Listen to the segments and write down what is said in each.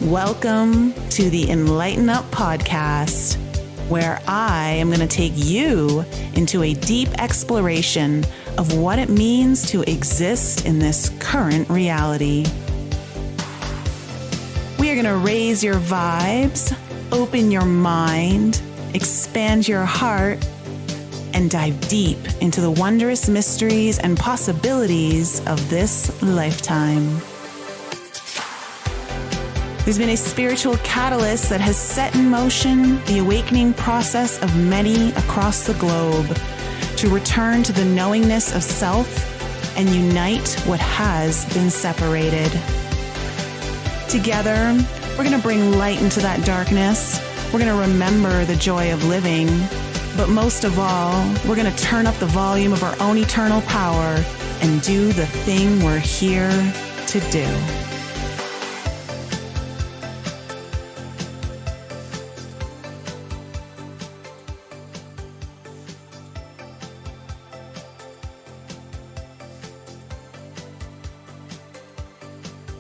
Welcome to the Enlighten Up podcast, where I am going to take you into a deep exploration of what it means to exist in this current reality. We are going to raise your vibes, open your mind, expand your heart, and dive deep into the wondrous mysteries and possibilities of this lifetime. There's been a spiritual catalyst that has set in motion the awakening process of many across the globe to return to the knowingness of self and unite what has been separated. Together, we're going to bring light into that darkness. We're going to remember the joy of living. But most of all, we're going to turn up the volume of our own eternal power and do the thing we're here to do.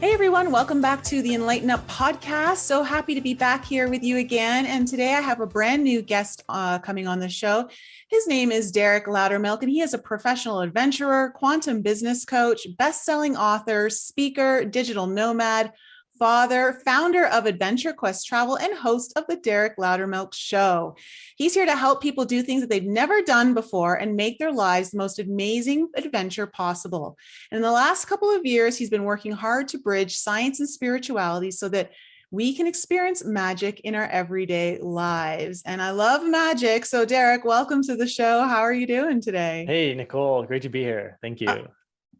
Hey everyone, welcome back to the Enlighten Up podcast. So happy to be back here with you again. And today I have a brand new guest coming on the show. His name is Loudermilk, and he is a professional adventurer, quantum business coach, best-selling author, speaker, digital nomad, father, founder of Adventure Quest Travel, and host of the Loudermilk Show. He's here to help people do things that they've never done before and make their lives the most amazing adventure possible. And in the last couple of years, he's been working hard to bridge science and spirituality so that we can experience magic in our everyday lives. And I love magic. So Derek, welcome to the show. How are you doing today? Hey, Nicole, great to be here. Thank you.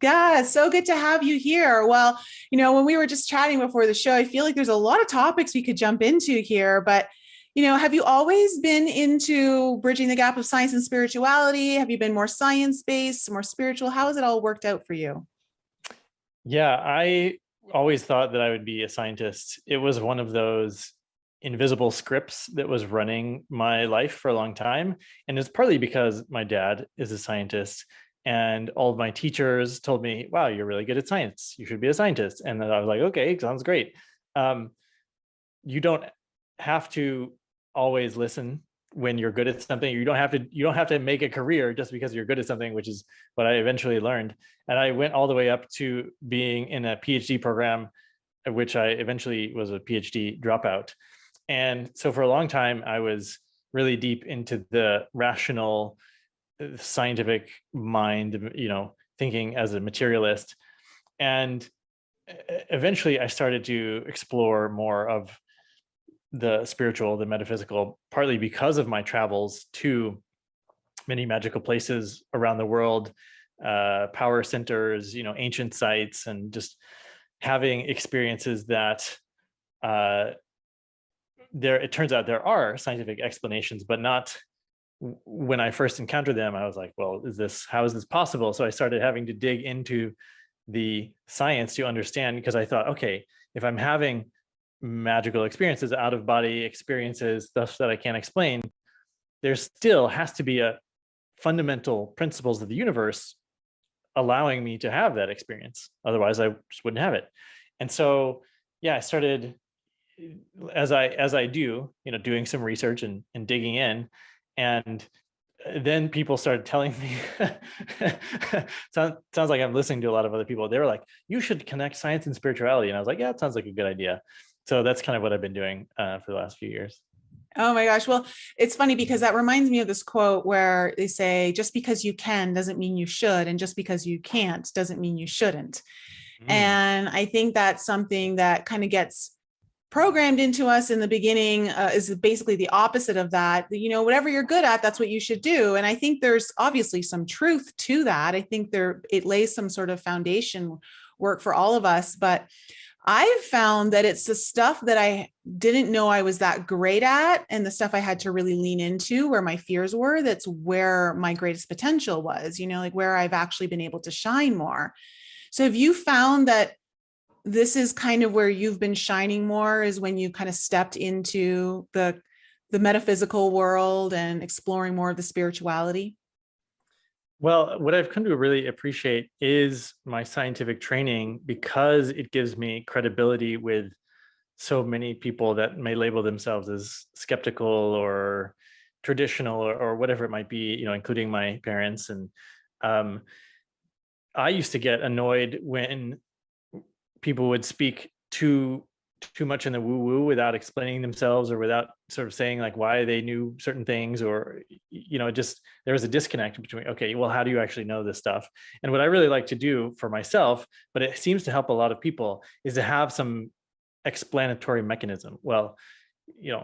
Yeah, so good to have you here. Well, when we were just chatting before the show, I feel like there's a lot of topics we could jump into here, but, have you always been into bridging the gap of science and spirituality? Have you been more science-based, more spiritual? How has it all worked out for you? Yeah, I always thought that I would be a scientist. It was one of those invisible scripts that was running my life for a long time. And it's partly because my dad is a scientist. And all of my teachers told me, wow, you're really good at science. You should be a scientist. And then I was like, okay, sounds great. You don't have to always listen when you're good at something. You don't have to make a career just because you're good at something, which is what I eventually learned. And I went all the way up to being in a PhD program, which I eventually was a PhD dropout. And so for a long time, I was really deep into the rational scientific mind, thinking as a materialist. And eventually I started to explore more of the spiritual, the metaphysical, partly because of my travels to many magical places around the world, power centers, ancient sites, and just having experiences that it turns out there are scientific explanations, but not. When I first encountered them, I was like, well, how is this possible? So I started having to dig into the science to understand, because I thought, okay, if I'm having magical experiences, out of body experiences, stuff that I can't explain, there still has to be a fundamental principles of the universe allowing me to have that experience. Otherwise I just wouldn't have it. And so, yeah, I started, as I do, doing some research and digging in. And then people started telling me, sounds like I'm listening to a lot of other people. They were like, you should connect science and spirituality. And I was like, yeah, it sounds like a good idea. So that's kind of what I've been doing for the last few years. Oh my gosh. Well, it's funny because that reminds me of this quote where they say, just because you can doesn't mean you should. And just because you can't doesn't mean you shouldn't. And I think that's something that kind of gets programmed into us in the beginning is basically the opposite of that. Whatever you're good at, that's what you should do. And I think there's obviously some truth to that. I think it lays some sort of foundation work for all of us. But I've found that it's the stuff that I didn't know I was that great at, and the stuff I had to really lean into where my fears were, that's where my greatest potential was, like where I've actually been able to shine more. So have you found that this is kind of where you've been shining more, is when you kind of stepped into the metaphysical world and exploring more of the spirituality? Well, what I've come to really appreciate is my scientific training, because it gives me credibility with so many people that may label themselves as skeptical or traditional or whatever it might be, including my parents. And um, I used to get annoyed when people would speak too much in the woo woo without explaining themselves or without sort of saying like why they knew certain things, or just there was a disconnect between, okay, well, how do you actually know this stuff? And what I really like to do for myself, but it seems to help a lot of people, is to have some explanatory mechanism. Well,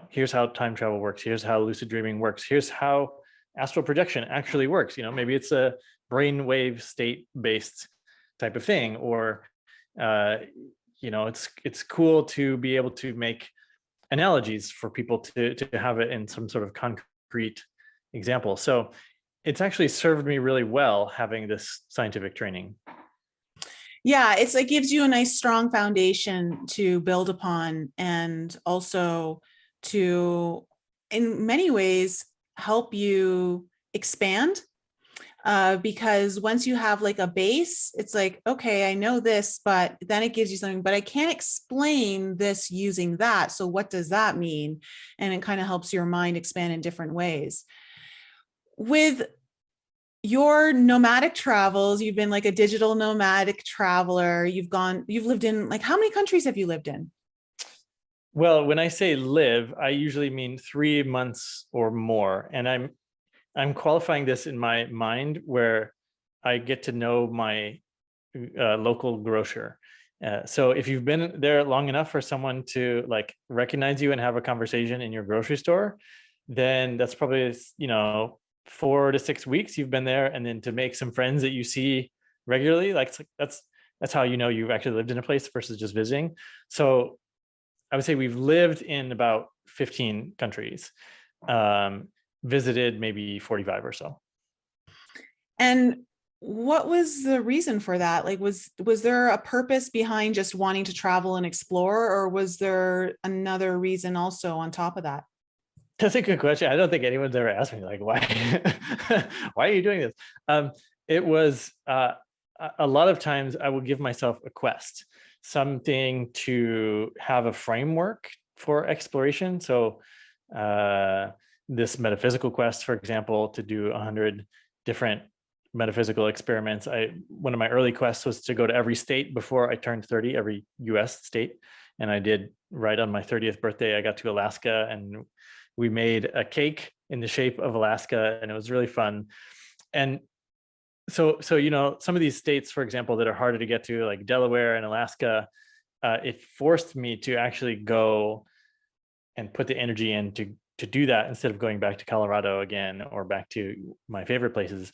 here's how time travel works, here's how lucid dreaming works, here's how astral projection actually works. Maybe it's a brainwave state based type of thing, or it's cool to be able to make analogies for people to have it in some sort of concrete example. So it's actually served me really well having this scientific training. Yeah, it gives you a nice strong foundation to build upon, and also to, in many ways, help you expand. Because once you have like a base, it's like, okay, I know this, but then it gives you something, but I can't explain this using that. So what does that mean? And it kind of helps your mind expand in different ways. With your nomadic travels, you've been like a digital nomadic traveler. You've lived in, like, how many countries have you lived in? Well, when I say live, I usually mean 3 months or more. And I'm qualifying this in my mind, where I get to know my local grocer. So if you've been there long enough for someone to like recognize you and have a conversation in your grocery store, then that's probably 4 to 6 weeks you've been there. And then to make some friends that you see regularly, that's how you've actually lived in a place versus just visiting. So I would say we've lived in about 15 countries, visited maybe 45 or so. And what was the reason for that? Like, was there a purpose behind just wanting to travel and explore, or was there another reason also on top of that? That's a good question. I don't think anyone's ever asked me like, why, why are you doing this? It was a lot of times I will give myself a quest, something to have a framework for exploration. So this metaphysical quest, for example, to do 100 different metaphysical experiments. One of my early quests was to go to every state before I turned 30, every US state. And I did. Right on my 30th birthday, I got to Alaska, and we made a cake in the shape of Alaska, and it was really fun. And so some of these states, for example, that are harder to get to, like Delaware and Alaska, it forced me to actually go and put the energy in to do that, instead of going back to Colorado again or back to my favorite places,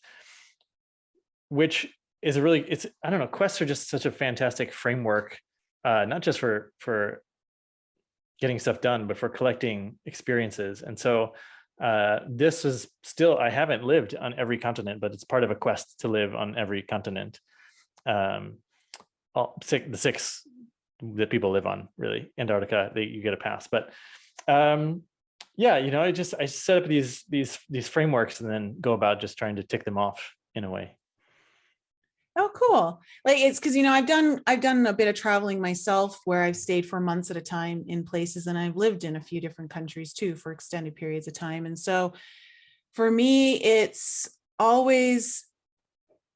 which is I don't know, quests are just such a fantastic framework, not just for getting stuff done, but for collecting experiences. And so this is still, I haven't lived on every continent, but it's part of a quest to live on every continent. The 6 that people live on, really. Antarctica, you get a pass. But yeah, I set up these frameworks and then go about just trying to tick them off in a way. Oh, cool. Like, it's because, I've done a bit of traveling myself, where I've stayed for months at a time in places, and I've lived in a few different countries too for extended periods of time. And so for me, it's always,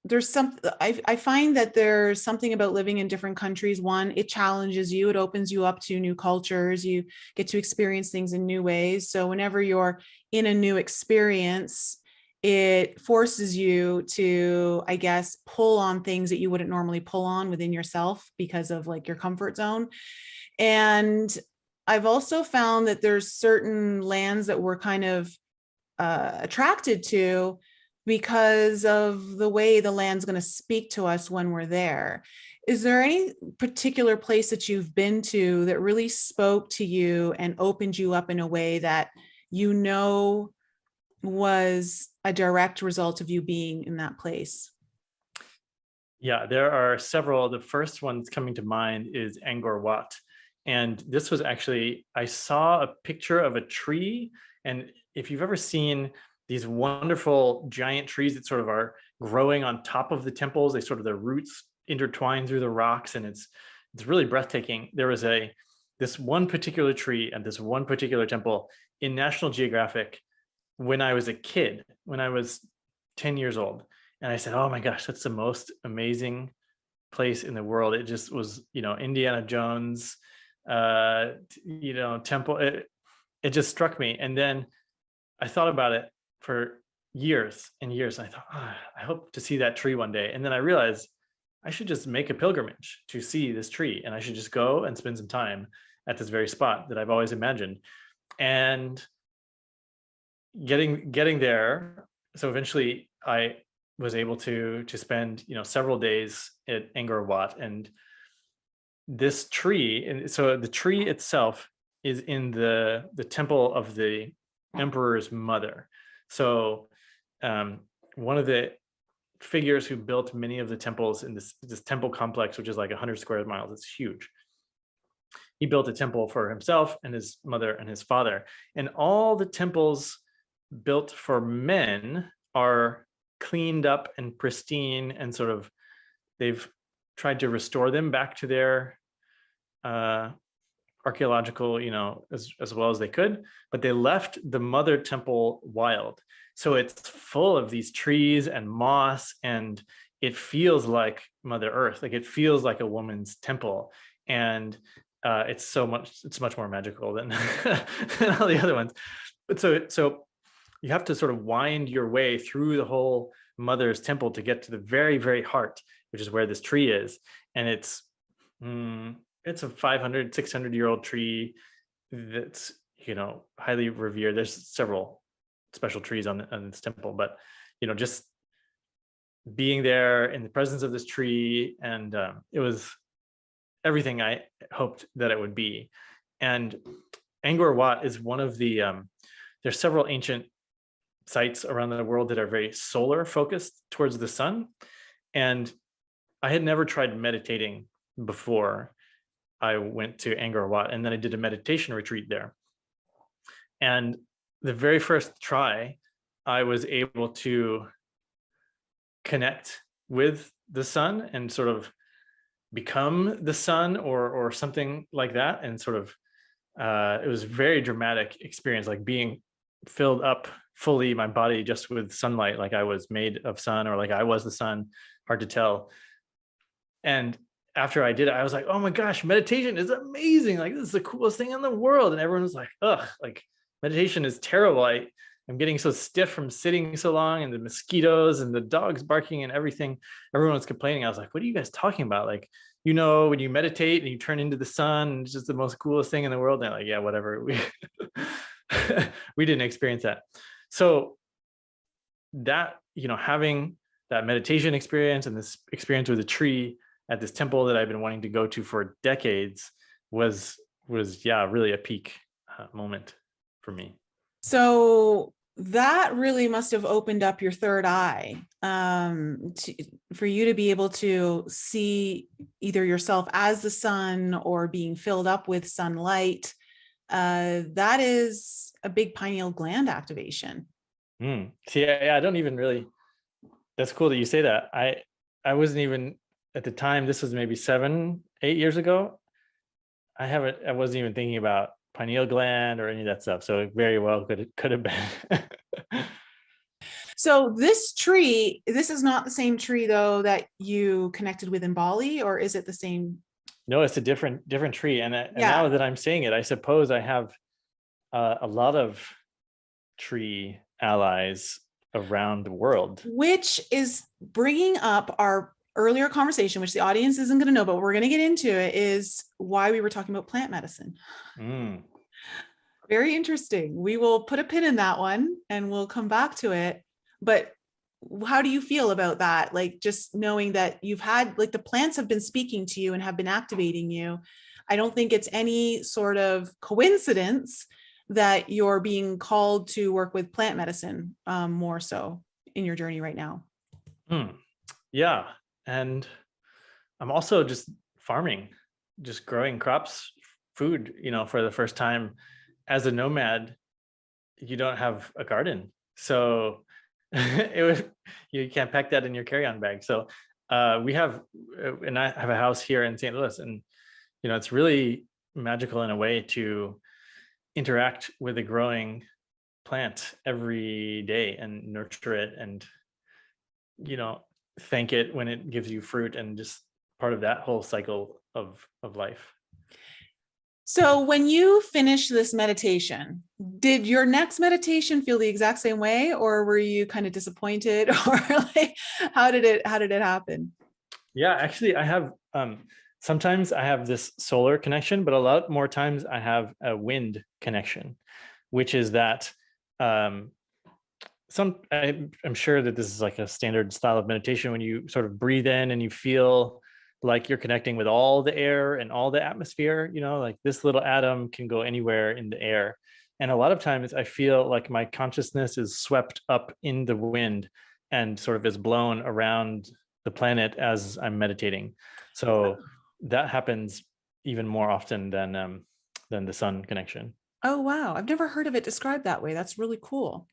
I find that there's something about living in different countries. One, it challenges you, it opens you up to new cultures, you get to experience things in new ways. So whenever you're in a new experience, it forces you to, I guess, pull on things that you wouldn't normally pull on within yourself because of like your comfort zone. And I've also found that there's certain lands that we're kind of attracted to because of the way the land's going to speak to us when we're there. Is there any particular place that you've been to that really spoke to you and opened you up in a way that was a direct result of you being in that place? Yeah, there are several. The first one that's coming to mind is Angkor Wat. And this was actually, I saw a picture of a tree. And if you've ever seen these wonderful giant trees that sort of are growing on top of the temples, their roots intertwine through the rocks, and it's really breathtaking. There was a this one particular tree and this one particular temple in National Geographic when I was a kid, when I was 10 years old. And I said, oh my gosh, that's the most amazing place in the world. It just was, Indiana Jones, temple. It just struck me. And then I thought about it for years and years. I thought, I hope to see that tree one day. And then I realized I should just make a pilgrimage to see this tree. And I should just go and spend some time at this very spot that I've always imagined. And getting there. So eventually I was able to spend, several days at Angkor Wat. And this tree, and so the tree itself is in the temple of the emperor's mother. So one of the figures who built many of the temples in this temple complex, which is like 100 square miles, it's huge. He built a temple for himself and his mother and his father. And all the temples built for men are cleaned up and pristine, and sort of they've tried to restore them back to their archaeological, as well as they could, but they left the mother temple wild. So it's full of these trees and moss, and it feels like Mother Earth. Like it feels like a woman's temple. And it's much more magical than, than all the other ones. But so you have to sort of wind your way through the whole mother's temple to get to the very, very heart, which is where this tree is. And it's a 500, 600-year-old tree that's, highly revered. There's several special trees on this temple, but, just being there in the presence of this tree, and it was everything I hoped that it would be. And Angkor Wat is one of the, there's several ancient sites around the world that are very solar focused towards the sun. And I had never tried meditating before I went to Angkor Wat, and then I did a meditation retreat there. And the very first try, I was able to connect with the sun and sort of become the sun or something like that. And sort of, it was a very dramatic experience, like being filled up fully, my body, just with sunlight, like I was made of sun, or like I was the sun, hard to tell. And after I did it, I was like, oh my gosh, meditation is amazing. Like, this is the coolest thing in the world. And everyone was like, ugh, like meditation is terrible. I'm getting so stiff from sitting so long, and the mosquitoes and the dogs barking and everything. Everyone was complaining. I was like, what are you guys talking about? Like, when you meditate and you turn into the sun, it's just the most coolest thing in the world. And they're like, yeah, whatever. We didn't experience that. So that, having that meditation experience and this experience with a tree at this temple that I've been wanting to go to for decades was really a peak moment for me. So that really must have opened up your third eye, for you to be able to see either yourself as the sun or being filled up with sunlight. That is a big pineal gland activation. See, I don't even really, that's cool that you say that. I wasn't even, at the time, this was maybe 7-8 years ago, I wasn't even thinking about pineal gland or any of that stuff. So it very well could have been. So this tree, this is not the same tree though that you connected with in Bali, or is it the same? No, it's a different tree. And now that I'm saying it, I suppose I have a lot of tree allies around the world. Which is bringing up our earlier conversation, which the audience isn't going to know, but we're going to get into it, is why we were talking about plant medicine. Very interesting. We will put a pin in that one and we'll come back to it. But how do you feel about that? Like, just knowing that you've had, like, the plants have been speaking to you and have been activating you. I don't think it's any sort of coincidence that you're being called to work with plant medicine, more so in your journey right now. Yeah. And I'm also just farming, just growing crops, food, for the first time as a nomad. You don't have a garden. So you can't pack that in your carry-on bag. So and I have a house here in St. Louis, and it's really magical in a way to interact with a growing plant every day and nurture it and, thank it when it gives you fruit, and just part of that whole cycle of life. So when you finished this meditation, did your next meditation feel the exact same way, or were you kind of disappointed, or like how did it happen? Yeah, actually I have sometimes I have this solar connection, but a lot more times I have a wind connection, which is that I'm sure that this is like a standard style of meditation when you sort of breathe in and you feel like you're connecting with all the air and all the atmosphere, like this little atom can go anywhere in the air. And a lot of times I feel like my consciousness is swept up in the wind and sort of is blown around the planet as I'm meditating. So that happens even more often than the sun connection. Oh, wow. I've never heard of it described that way. That's really cool.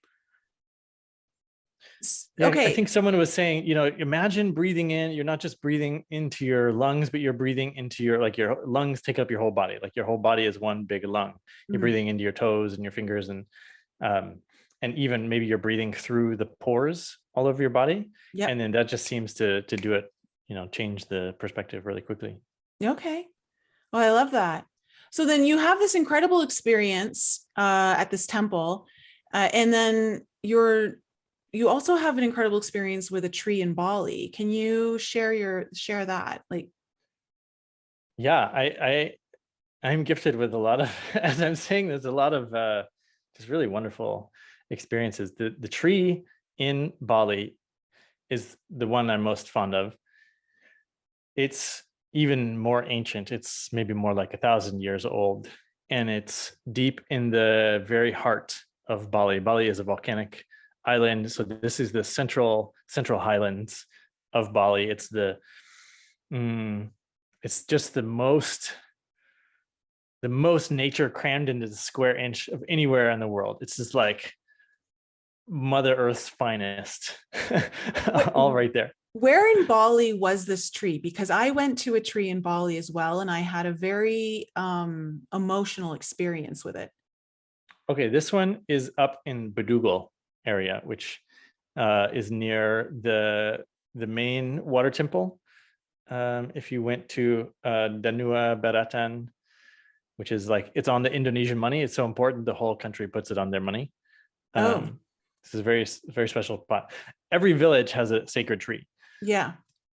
Yeah, I Okay. think someone was saying, imagine breathing in, you're not just breathing into your lungs, but you're breathing into your lungs take up your whole body. Like your whole body is one big lung. You're breathing into your toes and your fingers, and even maybe you're breathing through the pores all over your body. Yeah. And then that just seems to do it, change the perspective really quickly. Okay. Well, I love that. So then you have this incredible experience at this temple, and then you also have an incredible experience with a tree in Bali. Can you share that? Like, yeah, I'm gifted with a lot of, as I'm saying, there's a lot of just really wonderful experiences. The tree in Bali is the one I'm most fond of. It's even more ancient. It's maybe more like 1,000 years old, and it's deep in the very heart of Bali. Bali is a volcanic island, so this is the central highlands of Bali. It's it's just the most nature crammed into the square inch of anywhere in the world. It's just like Mother Earth's finest, all right there. Where in Bali was this tree? Because I went to a tree in Bali as well, and I had a very emotional experience with it. Okay, this one is up in Bedugul area, which is near the main water temple. If you went to Danua Baratan, which is like, it's on the Indonesian money. It's so important, the whole country puts it on their money. This is a very, very special spot. Every village has a sacred tree. Yeah.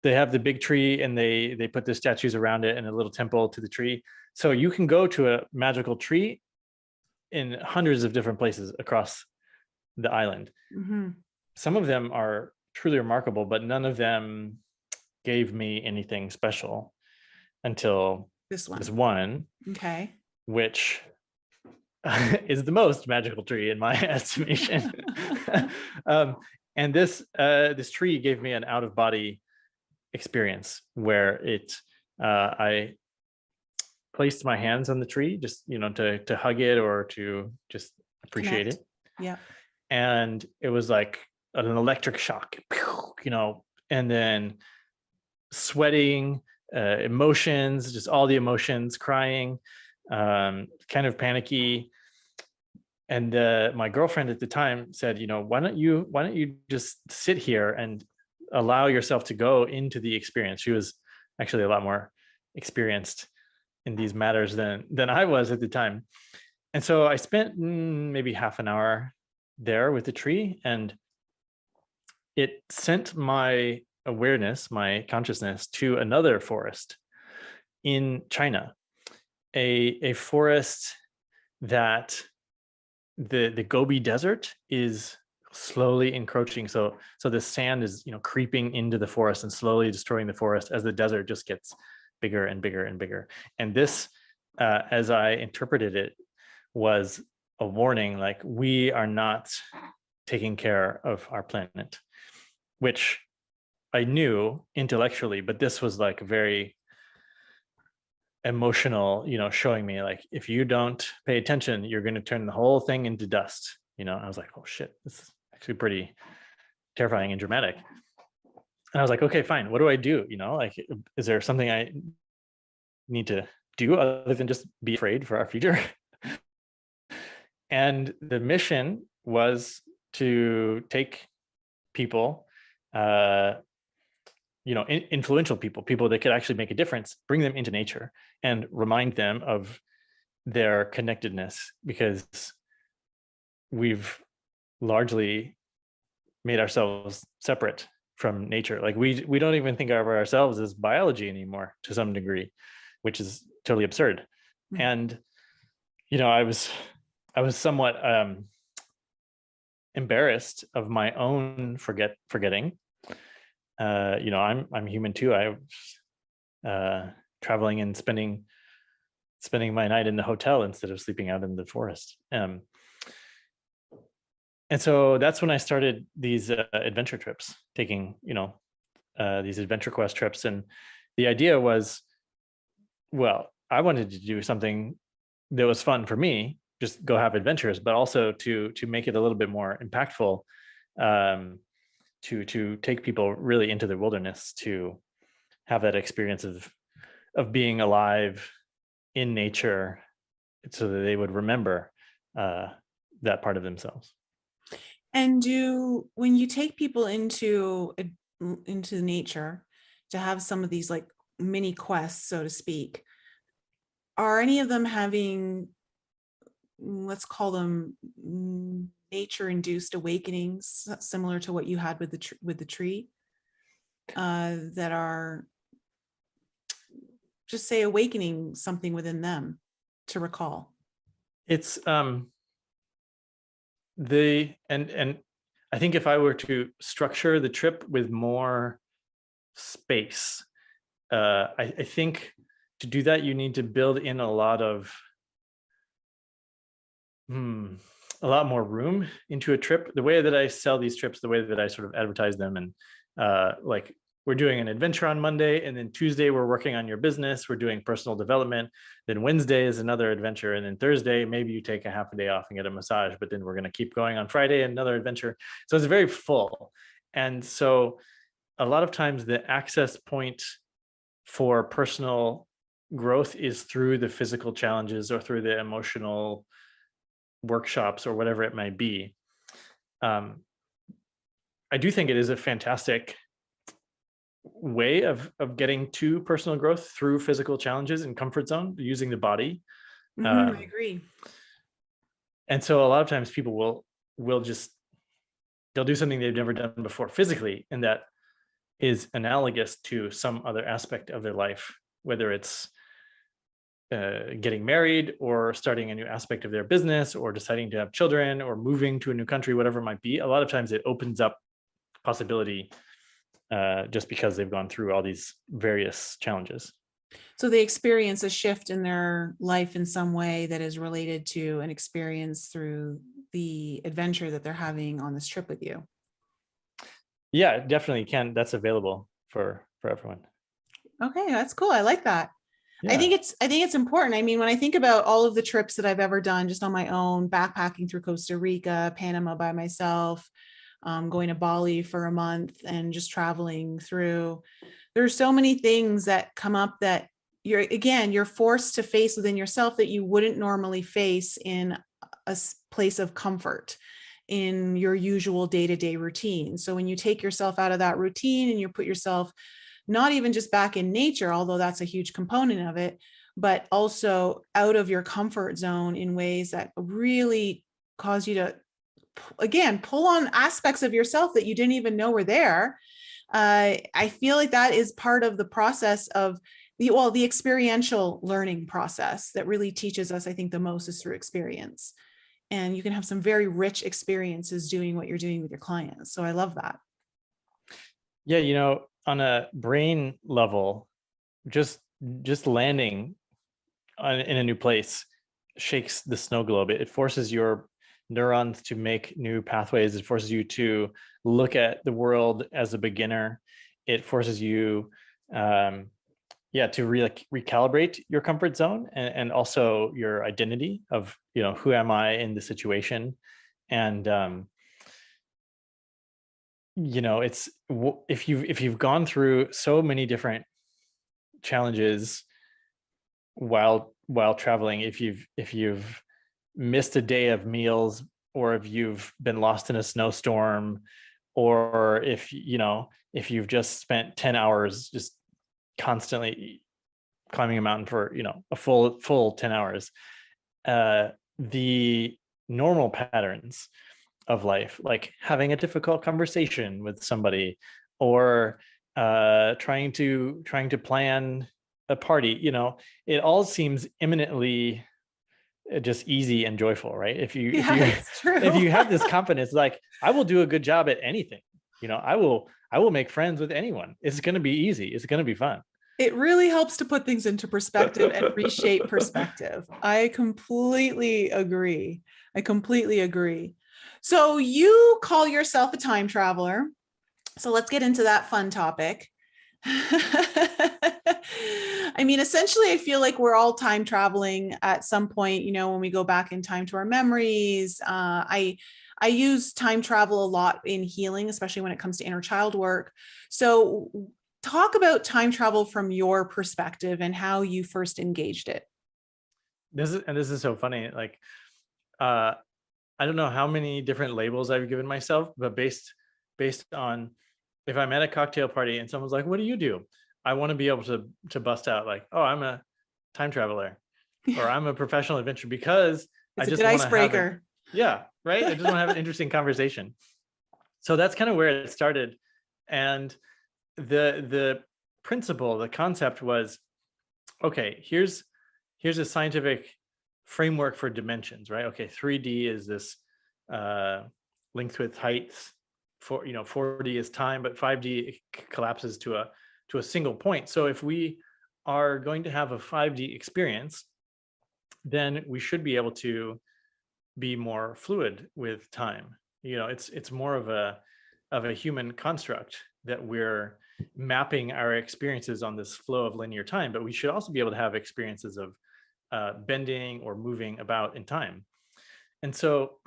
They have the big tree, and they put the statues around it and a little temple to the tree. So you can go to a magical tree in hundreds of different places across the island. Some of them are truly remarkable, but none of them gave me anything special until this one. Okay. Which is the most magical tree in my estimation. And this tree gave me an out-of-body experience where I placed my hands on the tree, just to hug it or to just appreciate it. Yeah. And it was like an electric shock, and then sweating, emotions, just all the emotions, crying, kind of panicky. And my girlfriend at the time said, why don't you just sit here and allow yourself to go into the experience. She was actually a lot more experienced in these matters than I was at the time. And so I spent maybe half an hour there with the tree, and it sent my awareness, my consciousness, to another forest in China, a forest that the Gobi Desert is slowly encroaching. So the sand is creeping into the forest and slowly destroying the forest as the desert just gets bigger and bigger and bigger. And this, as I interpreted it, was a warning, like, we are not taking care of our planet, which I knew intellectually, but this was like very emotional, showing me, like, if you don't pay attention, you're going to turn the whole thing into dust. I was like, oh shit, this is actually pretty terrifying and dramatic. And I was like, okay, fine, what do I do? Like, is there something I need to do other than just be afraid for our future. And the mission was to take people, influential people that could actually make a difference, bring them into nature and remind them of their connectedness, because we've largely made ourselves separate from nature. Like we don't even think of ourselves as biology anymore to some degree, which is totally absurd. Mm-hmm. And I was somewhat embarrassed of my own forgetting. I'm human too. I was traveling and spending my night in the hotel instead of sleeping out in the forest. And so that's when I started these adventure trips, taking these adventure quest trips. And the idea was, well, I wanted to do something that was fun for me, just go have adventures, but also to make it a little bit more impactful, to take people really into the wilderness, to have that experience of being alive in nature, so that they would remember that part of themselves. And when you take people into nature to have some of these like mini quests, so to speak, are any of them having, let's call them nature induced awakenings, similar to what you had with the tree, that are just say awakening something within them to recall? It's and I think if I were to structure the trip with more space, I think to do that you need to build in a lot more room into a trip. The way that I sell these trips, the way that I sort of advertise them, and like, we're doing an adventure on Monday, and then Tuesday we're working on your business, we're doing personal development, then Wednesday is another adventure, and then Thursday maybe you take a half a day off and get a massage, but then we're going to keep going on Friday, another adventure. So it's very full. And so a lot of times the access point for personal growth is through the physical challenges or through the emotional workshops or whatever it might be. I do think it is a fantastic way of getting to personal growth through physical challenges and comfort zone, using the body. I agree. And so a lot of times people they'll do something they've never done before physically, and that is analogous to some other aspect of their life, whether it's getting married or starting a new aspect of their business or deciding to have children or moving to a new country, whatever it might be. A lot of times it opens up possibility just because they've gone through all these various challenges. So they experience a shift in their life in some way that is related to an experience through the adventure that they're having on this trip with you. Yeah, definitely can. That's available for everyone. Okay, that's cool. I like that. Yeah. I think it's important. I mean, when I think about all of the trips that I've ever done just on my own, backpacking through Costa Rica, Panama by myself, going to Bali for a month, and just traveling through, there's so many things that come up that you're forced to face within yourself that you wouldn't normally face in a place of comfort in your usual day-to-day routine. So when you take yourself out of that routine and you put yourself not even just back in nature, although that's a huge component of it, but also out of your comfort zone in ways that really cause you to, again, pull on aspects of yourself that you didn't even know were there. I feel like that is part of the process of the experiential learning process that really teaches us, I think, the most is through experience. And you can have some very rich experiences doing what you're doing with your clients. So I love that. Yeah, on a brain level, just landing in a new place shakes the snow globe. It forces your neurons to make new pathways. It forces you to look at the world as a beginner. It forces you to recalibrate your comfort zone and also your identity of, who am I in the situation? And it's, if you've gone through so many different challenges while traveling, if you've missed a day of meals, or if you've been lost in a snowstorm, or if you've just spent 10 hours just constantly climbing a mountain for a full 10 hours, the normal patterns of life, like having a difficult conversation with somebody, or trying to plan a party, it all seems imminently just easy and joyful, right? If you it's true. if you have this confidence, like, I will do a good job at anything, I will make friends with anyone. It's going to be easy. It's going to be fun. It really helps to put things into perspective and reshape perspective. I completely agree. So you call yourself a time traveler. So let's get into that fun topic. I mean, essentially, I feel like we're all time traveling at some point, when we go back in time to our memories. I use time travel a lot in healing, especially when it comes to inner child work. So talk about time travel from your perspective and how you first engaged it. This is so funny. Like, I don't know how many different labels I've given myself, but based on, if I'm at a cocktail party and someone's like, "What do you do?" I want to be able to bust out like, "Oh, I'm a time traveler," or "I'm a professional adventurer," because It's I just a good want to icebreaker. right? I just want to have an interesting conversation. So that's kind of where it started. And the principle, the concept was, okay, here's a scientific framework for dimensions, right? Okay, 3D is this length, width, height. 4D is time, but 5D collapses to a single point. So if we are going to have a 5D experience, then we should be able to be more fluid with time. It's more of a human construct that we're mapping our experiences on this flow of linear time, but we should also be able to have experiences of bending or moving about in time. And so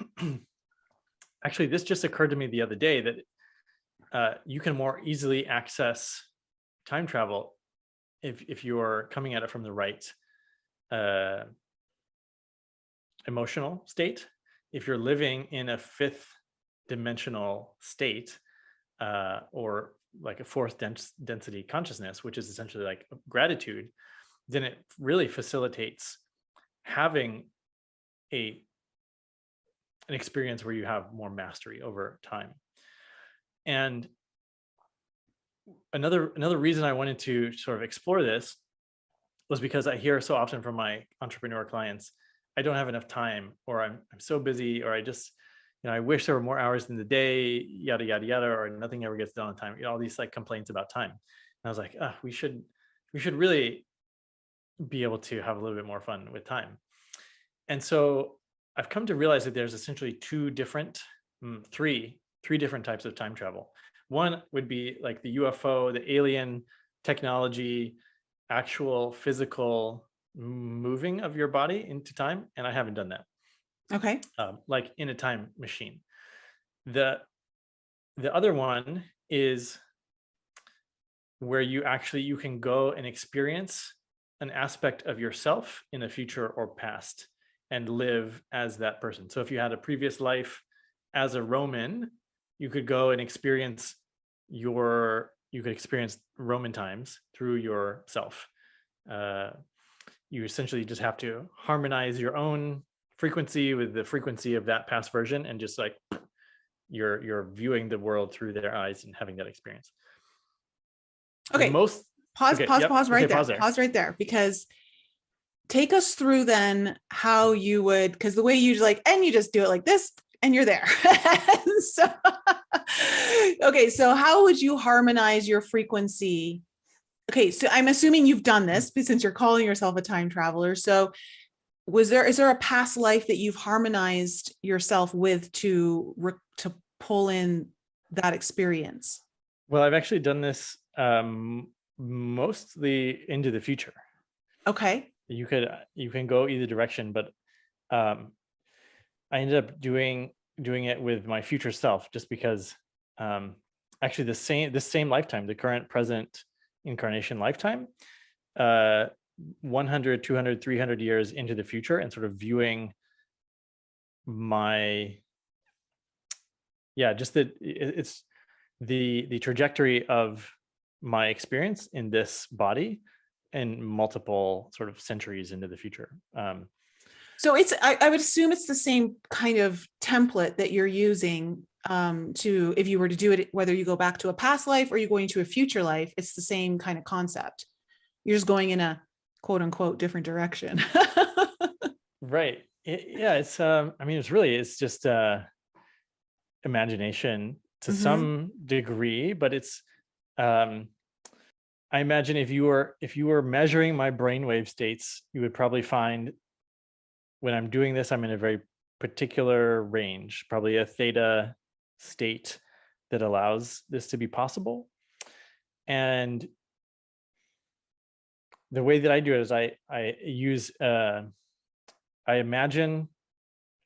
actually, this just occurred to me the other day, that you can more easily access time travel if you're coming at it from the right emotional state. If you're living in a fifth dimensional state, or like a fourth density consciousness, which is essentially like gratitude, then it really facilitates having an experience where you have more mastery over time. And another reason I wanted to sort of explore this was because I hear so often from my entrepreneur clients, I don't have enough time, or I'm so busy, or I just, I wish there were more hours in the day, yada, yada, yada, or nothing ever gets done on time. All these like complaints about time. And I was like, we should really be able to have a little bit more fun with time. And so I've come to realize that there's essentially three different types of time travel. One would be like the UFO, the alien technology, actual physical moving of your body into time. And I haven't done that. Okay. Like in a time machine. The other one is where you can go and experience an aspect of yourself in the future or past and live as that person. So if you had a previous life as a Roman, you could go and experience Roman times through yourself. You essentially just have to harmonize your own frequency with the frequency of that past version, and just like you're viewing the world through their eyes and having that experience. Okay. Pause right there, because take us through then how you would, because the way you like, and you just do it like this and you're there. So, okay. So how would you harmonize your frequency? Okay. So I'm assuming you've done this since you're calling yourself a time traveler. So is there a past life that you've harmonized yourself with to pull in that experience? Well, I've actually done this mostly into the future. Okay. You can go either direction, but I ended up doing it with my future self, just because actually the same lifetime, the current present incarnation lifetime, 100, 200, 300 years into the future and sort of viewing my, just that it's the trajectory of my experience in this body and multiple sort of centuries into the future. So I would assume it's the same kind of template that you're using to, if you were to do it, whether you go back to a past life or you're going to a future life, it's the same kind of concept. You're just going in a quote unquote different direction. Right. It's, I mean, it's just imagination to some degree, but it's, I imagine if you were measuring my brainwave states, you would probably find when I'm doing this, I'm in a very particular range, probably a theta state that allows this to be possible. And the way that I do it is I use, I imagine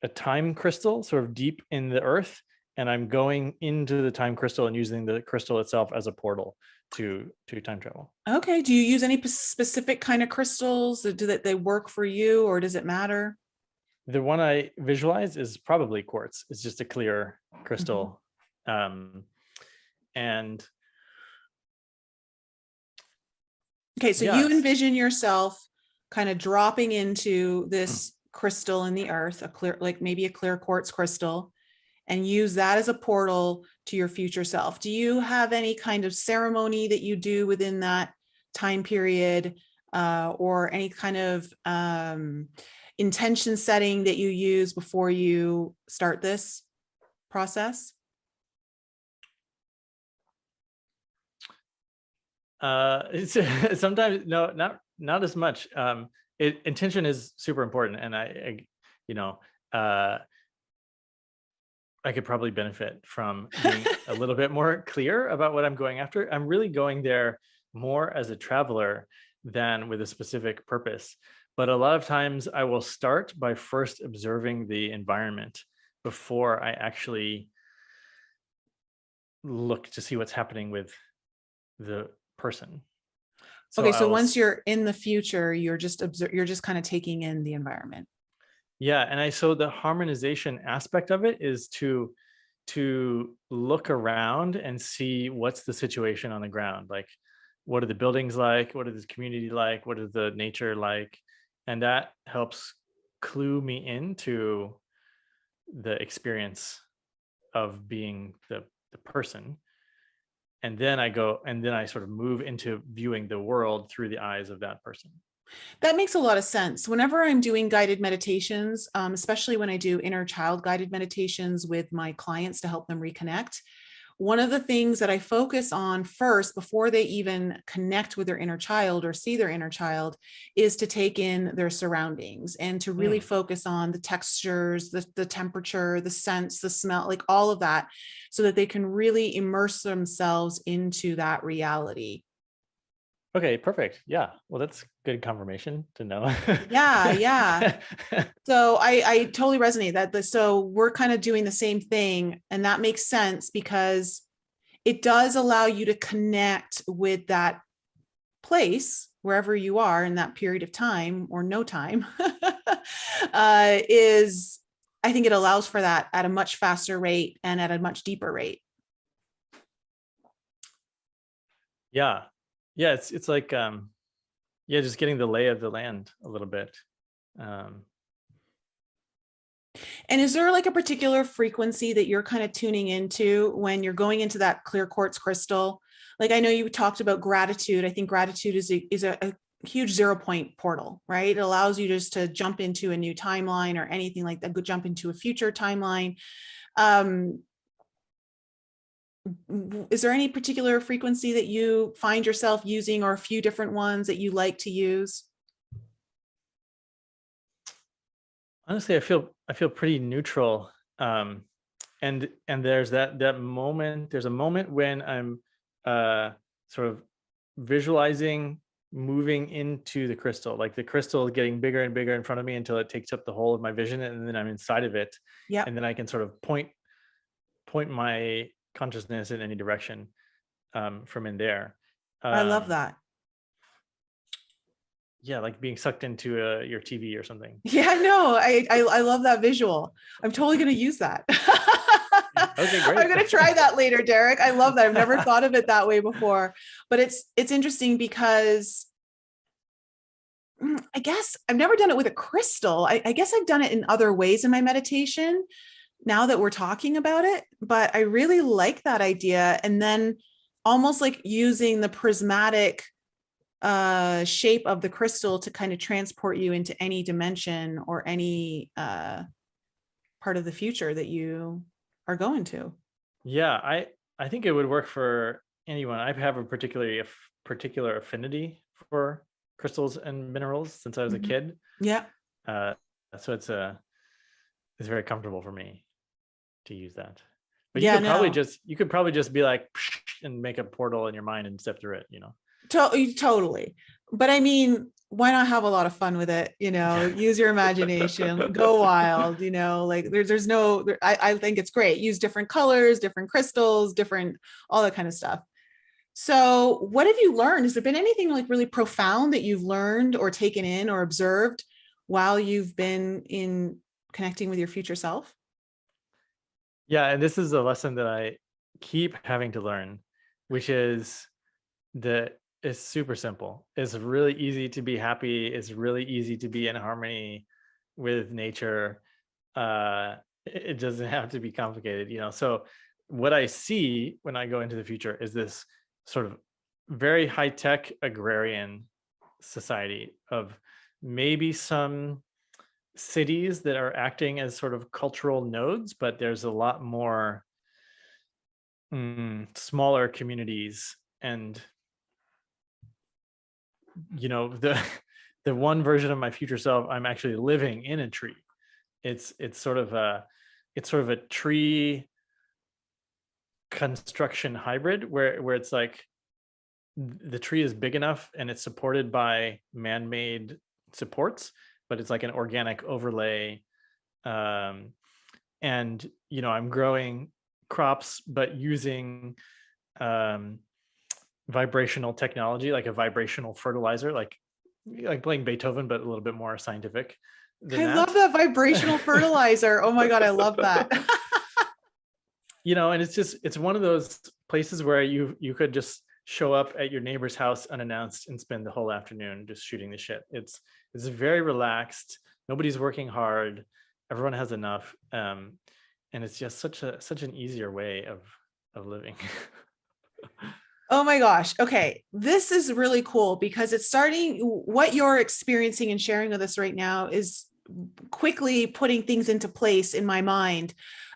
a time crystal sort of deep in the earth, and I'm going into the time crystal and using the crystal itself as a portal to time travel. Okay. Do you use any specific kind of crystals? Do that they work for you, or does it matter? The one I visualize is probably quartz. It's just a clear crystal. And okay, so you envision yourself kind of dropping into this crystal in the earth, a clear, like maybe a clear quartz crystal, and use that as a portal to your future self. Do you have any kind of ceremony that you do within that time period, or any kind of intention setting that you use before you start this process? It's sometimes not as much. Intention is super important, and I could probably benefit from being a little bit more clear about what I'm going after. I'm really going there more as a traveler than with a specific purpose. But a lot of times I will start by first observing the environment before I actually look to see what's happening with the person. Okay, so once you're in the future, you're just kind of taking in the environment. Yeah, and so the harmonization aspect of it is to look around and see what's the situation on the ground. Like, what are the buildings like? What is the community like? What is the nature like? And that helps clue me into the experience of being the person. And then I sort of move into viewing the world through the eyes of that person. That makes a lot of sense. Whenever I'm doing guided meditations, especially when I do inner child guided meditations with my clients to help them reconnect, one of the things that I focus on first before they even connect with their inner child or see their inner child is to take in their surroundings and to really focus on the textures, the temperature, the sense, the smell, like all of that, so that they can really immerse themselves into that reality. Okay, perfect. Yeah. Well, that's good confirmation to know. Yeah. So I totally resonate that. So we're kind of doing the same thing, and that makes sense because it does allow you to connect with that place wherever you are in that period of time or no time. I think it allows for that at a much faster rate and at a much deeper rate. Yeah. It's like, just getting the lay of the land a little bit. And is there like a particular frequency that you're kind of tuning into when you're going into that clear quartz crystal? Like, I know you talked about gratitude. I think gratitude is a huge 0 point portal, right? It allows you just to jump into a new timeline or anything like that, go jump into a future timeline. Is there any particular frequency that you find yourself using, or a few different ones that you like to use? Honestly, I feel pretty neutral. And there's that moment, there's a moment when I'm sort of visualizing moving into the crystal, like the crystal getting bigger and bigger in front of me until it takes up the whole of my vision, and then I'm inside of it. Yeah. And then I can sort of point my consciousness in any direction from in there. I love that. yeah, like being sucked into your TV or something. Yeah, no, I love that visual. I'm totally going to use that. Okay, great. I'm going to try that later, Derek. I love that. I've never thought of it that way before, but it's interesting because I guess I've never done it with a crystal. I guess I've done it in other ways in my meditation now that we're talking about it, but I really like that idea. And then almost like using the prismatic shape of the crystal to kind of transport you into any dimension or any part of the future that you are going to. Yeah, I think it would work for anyone. I have a particular affinity for crystals and minerals since I was a kid. Yeah. So it's very comfortable for me to use that. But yeah, you could probably just be like and make a portal in your mind and step through it, you know. Totally. But I mean, why not have a lot of fun with it? You know, use your imagination, go wild, you know, like there's no, I think it's great. Use different colors, different crystals, different, all that kind of stuff. So what have you learned? Has there been anything like really profound that you've learned or taken in or observed while you've been in connecting with your future self? Yeah. And this is a lesson that I keep having to learn, which is that it's super simple. It's really easy to be happy. It's really easy to be in harmony with nature. It doesn't have to be complicated, you know. So what I see when I go into the future is this sort of very high-tech agrarian society of maybe some cities that are acting as sort of cultural nodes, but there's a lot more smaller communities. And you know, the one version of my future self, I'm actually living in a tree. It's sort of a tree construction hybrid where it's like the tree is big enough and it's supported by man-made supports, but it's like an organic overlay. And you know, I'm growing crops, but using vibrational technology, like a vibrational fertilizer, like playing Beethoven, but a little bit more scientific than I that. love that vibrational fertilizer. Oh my God, I love that. You know, and it's one of those places where you could just show up at your neighbor's house unannounced and spend the whole afternoon just shooting the shit. It's very relaxed. Nobody's working hard. Everyone has enough. And it's just such an easier way of living. Oh my gosh. Okay. This is really cool because it's starting, what you're experiencing and sharing with us right now is quickly putting things into place in my mind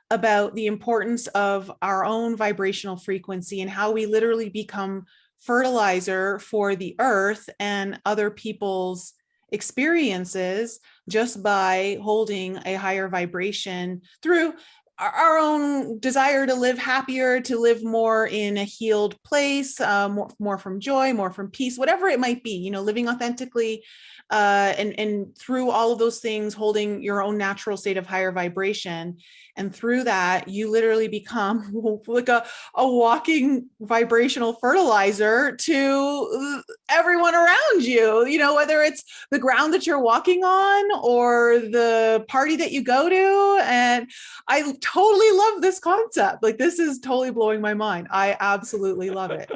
about the importance of our own vibrational frequency and how we literally become fertilizer for the earth and other people's experiences just more holding a higher vibration through our own desire to live happier, to live more in a healed place, more from joy, more from peace, whatever it might be, you know, living authentically, and through all of those things, holding your own natural state of higher vibration. And through that, you literally become like a walking vibrational fertilizer to everyone around you, you know, whether it's the ground that you're walking on or the party that you go to. And I totally love this concept. Like, this is totally blowing my mind. I absolutely love it.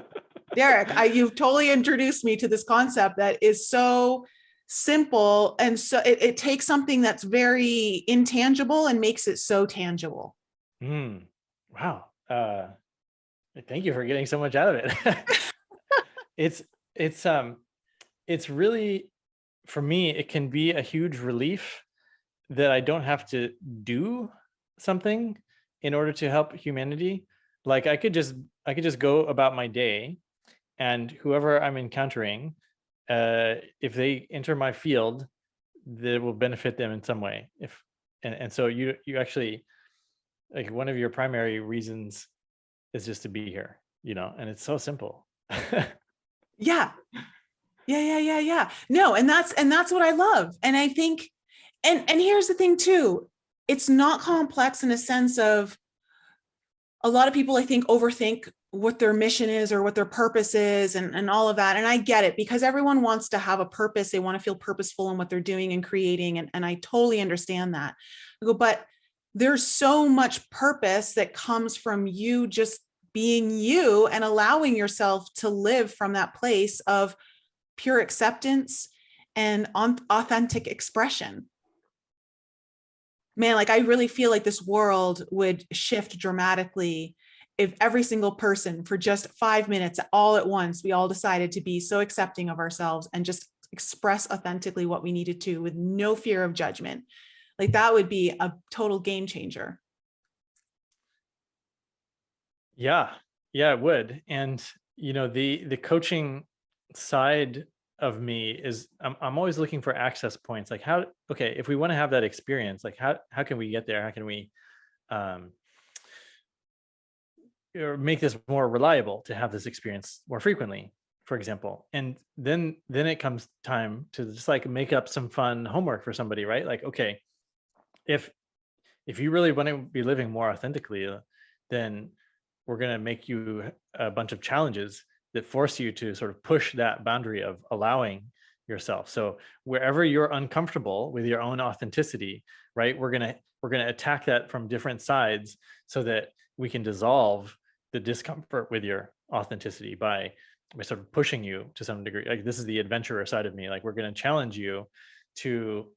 Derek, you've totally introduced me to this concept that is so simple. And so it takes something that's very intangible and makes it so tangible. Wow. Thank you for getting so much out of it. It's really, for me, it can be a huge relief that I don't have to do something in order to help humanity. Like I could just go about my day, and whoever I'm encountering, if they enter my field, that will benefit them in some way. And so you actually, like, one of your primary reasons is just to be here, you know, and it's so simple. Yeah. No, and that's what I love. And I think, and here's the thing too, it's not complex in a sense of a lot of people, I think, overthink what their mission is or what their purpose is and all of that. And I get it, because everyone wants to have a purpose. They want to feel purposeful in what they're doing and creating. And I totally understand that. I go, but there's so much purpose that comes from you just being you and allowing yourself to live from that place of pure acceptance and authentic expression. Man, like I really feel like this world would shift dramatically if every single person for just 5 minutes all at once, we all decided to be so accepting of ourselves and just express authentically what we needed to with no fear of judgment. Like that would be a total game changer. Yeah, it would. And the coaching side of me is I'm always looking for access points. Like okay, if we want to have that experience, like how can we get there? How can we or make this more reliable to have this experience more frequently, for example? And then it comes time to just like make up some fun homework for somebody, right? Like, okay, if you really want to be living more authentically, then we're going to make you a bunch of challenges that force you to sort of push that boundary of allowing yourself. So wherever you're uncomfortable with your own authenticity, right, we're going to attack that from different sides so that we can dissolve the discomfort with your authenticity by sort of pushing you to some degree. Like this is the adventurer side of me. Like we're going to challenge you to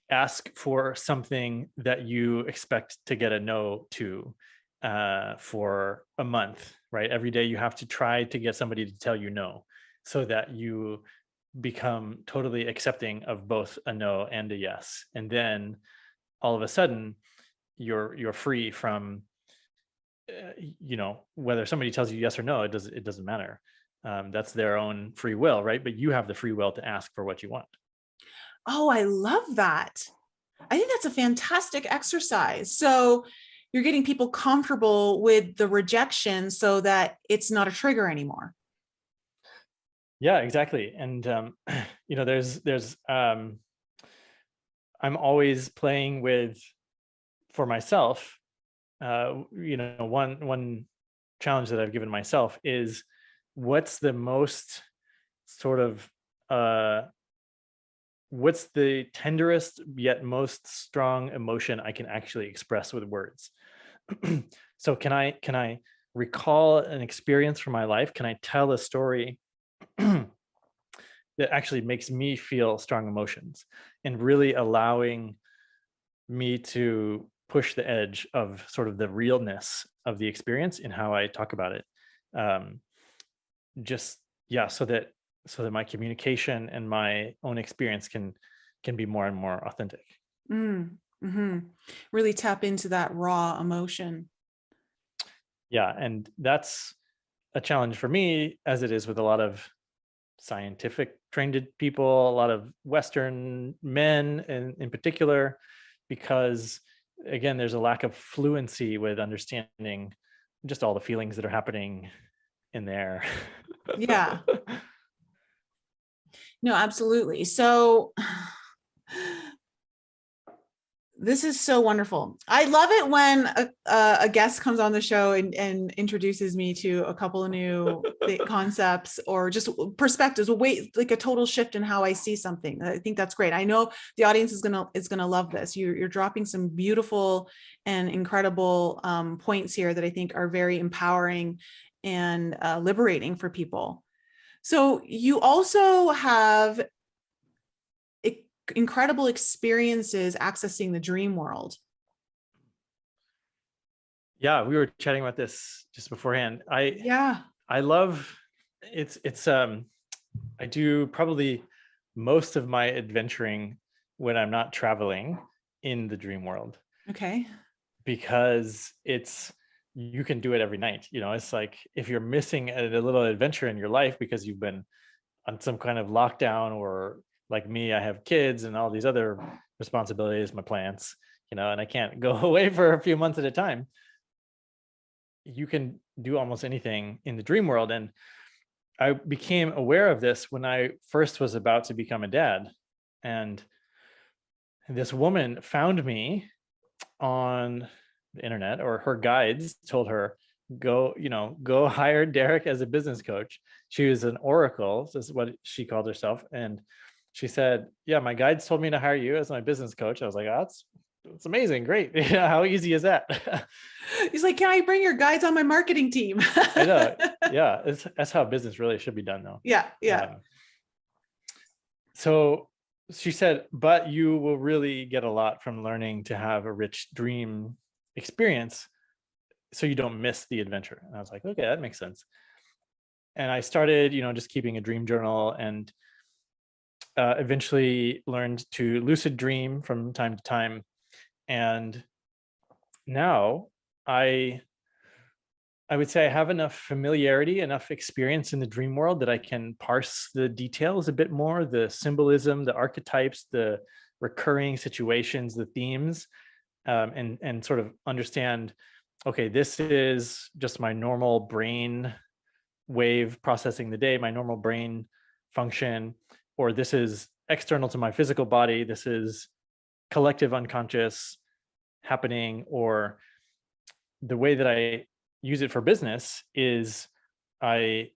ask for something that you expect to get a no to for a month, right? Every day you have to try to get somebody to tell you no, so that you become totally accepting of both a no and a yes. And then all of a sudden you're free from, whether somebody tells you yes or no, it doesn't matter. That's their own free will, right? But you have the free will to ask for what you want. Oh, I love that. I think that's a fantastic exercise. So you're getting people comfortable with the rejection so that it's not a trigger anymore. Yeah, exactly. And there's I'm always playing with, for myself, one challenge that I've given myself is, what's the most sort of what's the tenderest yet most strong emotion I can actually express with words? So can I recall an experience from my life? Can I tell a story that actually makes me feel strong emotions, and really allowing me to push the edge of sort of the realness of the experience in how I talk about it? Just yeah, so that my communication and my own experience can be more and more authentic. Mm-hmm. Really tap into that raw emotion. Yeah, and that's a challenge for me, as it is with a lot of scientific trained people, a lot of Western men in particular, because again, there's a lack of fluency with understanding just all the feelings that are happening in there. Yeah. No, absolutely. So this is so wonderful. I love it when a guest comes on the show and introduces me to a couple of new concepts or just perspectives, like a total shift in how I see something. I think that's great. I know the audience is gonna love this. You're dropping some beautiful and incredible points here that I think are very empowering and liberating for people. So you also have incredible experiences accessing the dream world. Yeah, we were chatting about this just beforehand. Yeah. I love it's I do probably most of my adventuring when I'm not traveling in the dream world, Okay. because you can do it every night. It's like if you're missing a little adventure in your life because you've been on some kind of lockdown, or like me, I have kids and all these other responsibilities, my plants, and I can't go away for a few months at a time. You can do almost anything in the dream world. And I became aware of this when I first was about to become a dad. And this woman found me on the internet, or her guides told her, go hire Derek as a business coach. She was an oracle. This is what she called herself. And she said, yeah, my guides told me to hire you as my business coach. I was like, oh, that's amazing. Great. How easy is that? He's like, can I bring your guides on my marketing team? I know. Yeah. That's how business really should be done though. Yeah. Yeah. So she said, but you will really get a lot from learning to have a rich dream experience, so you don't miss the adventure. And I was like, okay, that makes sense. And I started, just keeping a dream journal, and eventually learned to lucid dream from time to time. And now I would say I have enough familiarity, enough experience in the dream world that I can parse the details a bit more, the symbolism, the archetypes, the recurring situations, the themes, and sort of understand, okay, this is just my normal brain wave processing the day, my normal brain function, or this is external to my physical body. This is collective unconscious happening. Or the way that I use it for business is I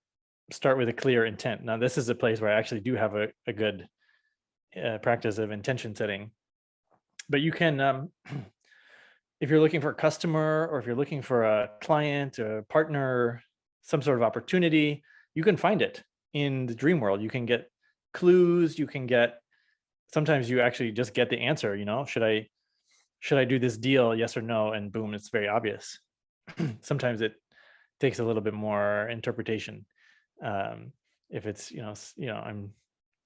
start with a clear intent. Now, this is a place where I actually do have a good practice of intention setting. But you can, if you're looking for a customer, or if you're looking for a client, a partner, some sort of opportunity, you can find it in the dream world. You can get clues. You can get, sometimes you actually just get the answer, should I do this deal? Yes or no? And boom, it's very obvious. Sometimes it takes a little bit more interpretation. If it's, I'm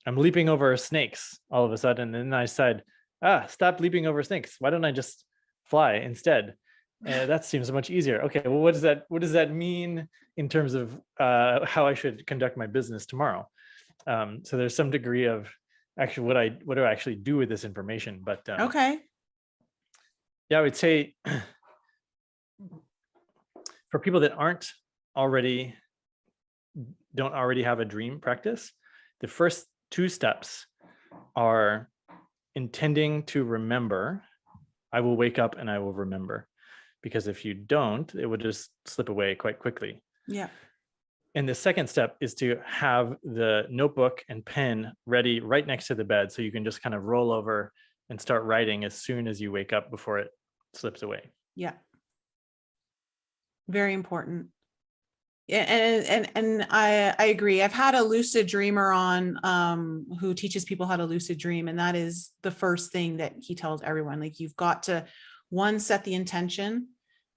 leaping over snakes all of a sudden, and then I said, stop leaping over snakes. Why don't I just fly instead? That seems much easier. Okay, well, what does that mean in terms of how I should conduct my business tomorrow? So there's some degree of actually what do I actually do with this information? But Okay. yeah, I would say for people that don't already have a dream practice, the first two steps are intending to remember. I will wake up and I will remember, because if you don't, it would just slip away quite quickly. Yeah. And the second step is to have the notebook and pen ready right next to the bed, so you can just kind of roll over and start writing as soon as you wake up before it slips away. Yeah. Very important. Yeah, and I agree. I've had a lucid dreamer on who teaches people how to lucid dream, and that is the first thing that he tells everyone. Like, you've got to, one, set the intention,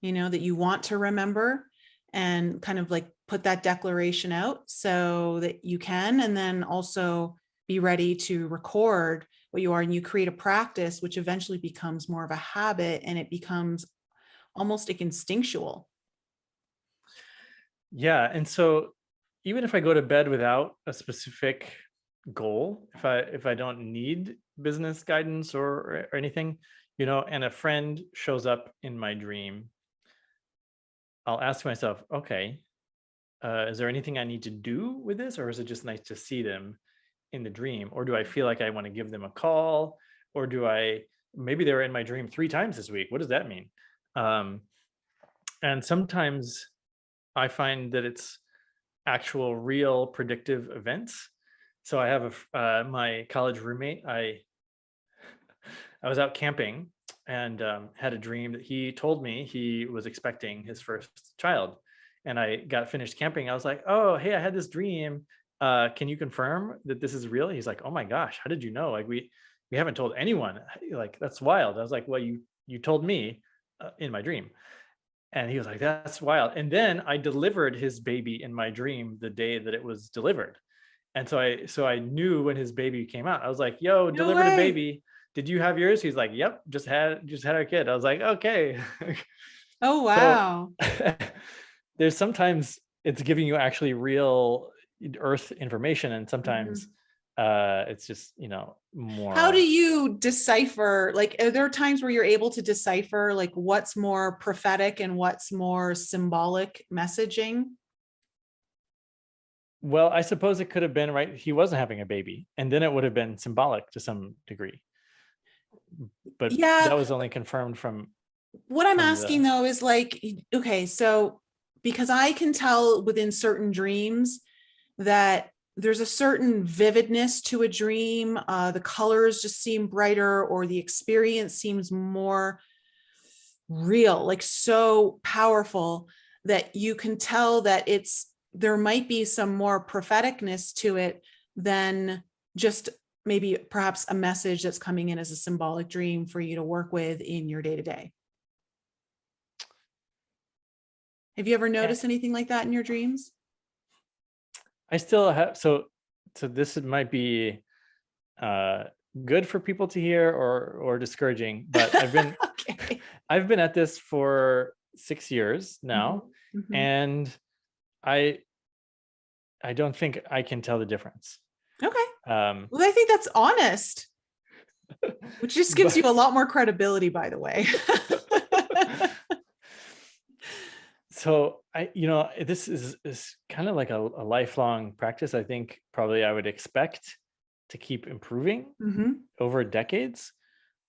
that you want to remember, and kind of like put that declaration out so that you can, and then also be ready to record what you are, and you create a practice which eventually becomes more of a habit, and it becomes almost like instinctual. Yeah. And so even if I go to bed without a specific goal, if I don't need business guidance or anything, and a friend shows up in my dream, I'll ask myself, okay, is there anything I need to do with this, or is it just nice to see them in the dream? Or do I feel like I want to give them a call? Or maybe they were in my dream 3 times this week. What does that mean? And sometimes I find that it's actual real predictive events. So I have my college roommate. I was out camping and had a dream that he told me he was expecting his first child. And I got finished camping. I was like, oh, hey, I had this dream. Can you confirm that this is real? He's like, oh my gosh, how did you know? Like, we haven't told anyone. Like, that's wild. I was like, well, you told me in my dream. And he was like, that's wild. And then I delivered his baby in my dream the day that it was delivered. And so I knew when his baby came out. I was like, yo, delivered a baby. Did you have yours? He's like, yep, just had our kid. I was like, okay. Oh, wow. So, there's sometimes it's giving you actually real earth information, and sometimes it's just, more. How do you decipher, like, are there times where you're able to decipher like what's more prophetic and what's more symbolic messaging? Well, I suppose it could have been, right, he wasn't having a baby, and then it would have been symbolic to some degree. But yeah, that was only confirmed from What I'm from asking the, though is like, okay, so because I can tell within certain dreams that there's a certain vividness to a dream, the colors just seem brighter, or the experience seems more real, like so powerful that you can tell that there might be some more propheticness to it than just maybe perhaps a message that's coming in as a symbolic dream for you to work with in your day to day. Have you ever eh, noticed anything like that in your dreams? I still have, so this might be uh, good for people to hear or discouraging, but Okay. I've been at this for 6 years now, Mm-hmm. Mm-hmm. and I I don't think I can tell the difference. Okay. Um, Well, I think that's honest, which just gives but you a lot more credibility, by the way. so this is kind of like a lifelong practice. I think probably I would expect to keep improving Mm-hmm. over decades,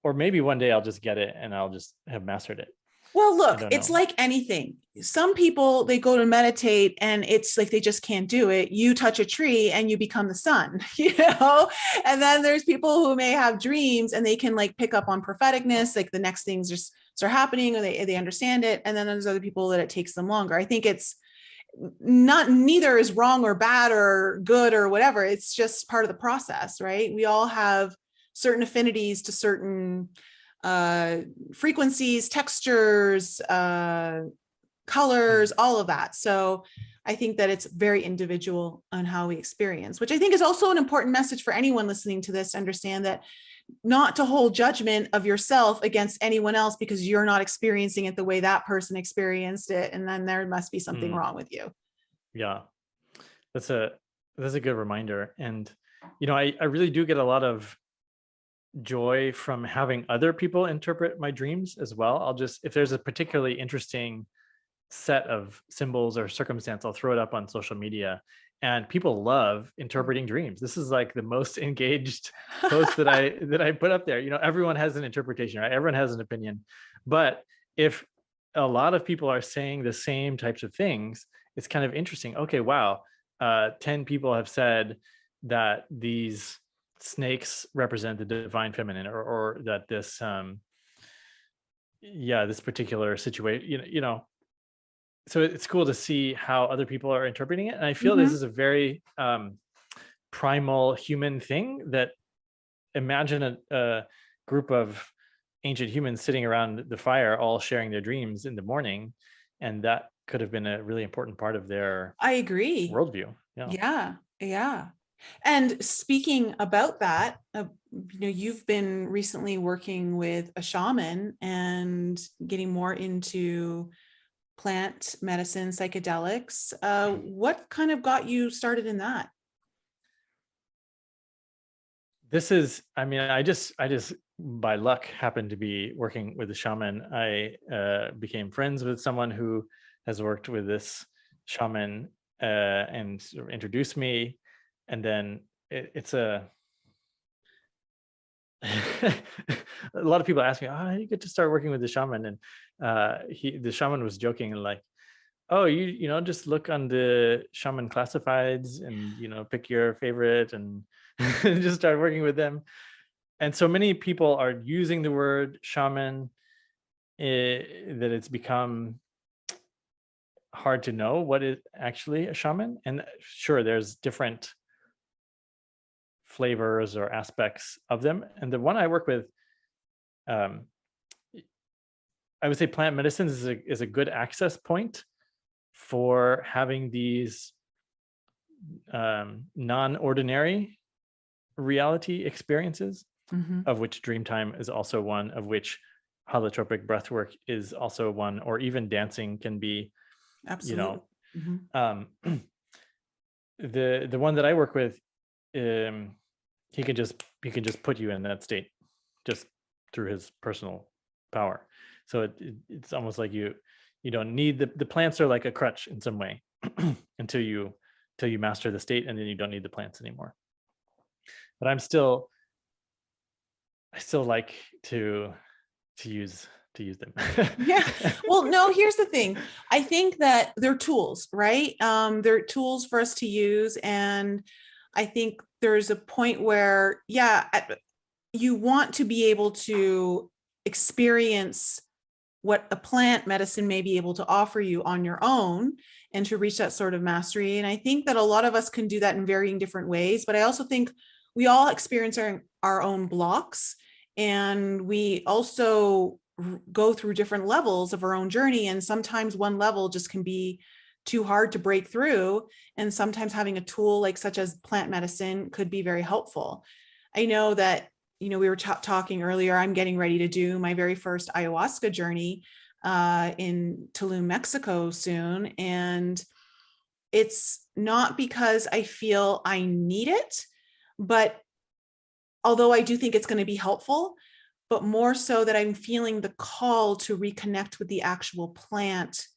or maybe one day I'll just get it and I'll just have mastered it. Well, I look, don't it's know. like anything. Some people, they go to meditate and it's like they just can't do it. You touch a tree and you become the sun, And then there's people who may have dreams and they can like pick up on propheticness, like the next things just start happening, or they understand it. And then there's other people that it takes them longer. I think it's not, neither is wrong or bad or good or whatever. It's just part of the process, right? We all have certain affinities to certain frequencies, textures, colors, all of that. So I think that it's very individual on how we experience, which I think is also an important message for anyone listening to this to understand that not to hold judgment of yourself against anyone else because you're not experiencing it the way that person experienced it. And then there must be something wrong with you. Yeah, that's a good reminder. And I really do get a lot of joy from having other people interpret my dreams as well. I'll just, if there's a particularly interesting set of symbols or circumstance, I'll throw it up on social media, and people love interpreting dreams. This is like the most engaged post that I put up there. Everyone has an interpretation, right? Everyone has an opinion. But if a lot of people are saying the same types of things, it's kind of interesting. Okay, wow. 10 people have said that these snakes represent the divine feminine, or that this this particular situation, so it's cool to see how other people are interpreting it. And I feel this is a very primal human thing. That imagine a group of ancient humans sitting around the fire, all sharing their dreams in the morning, and that could have been a really important part of their I agree. worldview. Yeah. Yeah. And speaking about that, you've been recently working with a shaman and getting more into plant medicine, psychedelics. What kind of got you started in that? This is, I just by luck happened to be working with a shaman. I became friends with someone who has worked with this shaman, and sort of introduced me. And then it's a a lot of people ask me, "Oh, how do you get to start working with the shaman?" And the shaman was joking, like, "Oh, you just look on the shaman classifieds and pick your favorite and just start working with them." And so many people are using the word shaman, that it's become hard to know what is actually a shaman. And sure, there's different flavors or aspects of them. And the one I work with, I would say plant medicines is a good access point for having these non-ordinary reality experiences, of which Dreamtime is also one, of which holotropic breathwork is also one, or even dancing can be. Absolutely. The one that I work with, he can just put you in that state just through his personal power. So it's almost like you don't need the plants are like a crutch in some way until you master the state, and then you don't need the plants anymore. But I still like to use to use them. Yeah. Well, no, here's the thing. I think that they're tools, right? They're tools for us to use. And I think there's a point where, yeah, you want to be able to experience what a plant medicine may be able to offer you on your own and to reach that sort of mastery. And I think that a lot of us can do that in varying different ways, but I also think we all experience our own blocks, and we also go through different levels of our own journey. And sometimes one level just can be too hard to break through. And sometimes having a tool like such as plant medicine could be very helpful. I know that, we were talking earlier, I'm getting ready to do my very first ayahuasca journey in Tulum, Mexico soon. And it's not because I feel I need it, but although I do think it's going to be helpful, but more so that I'm feeling the call to reconnect with the actual plant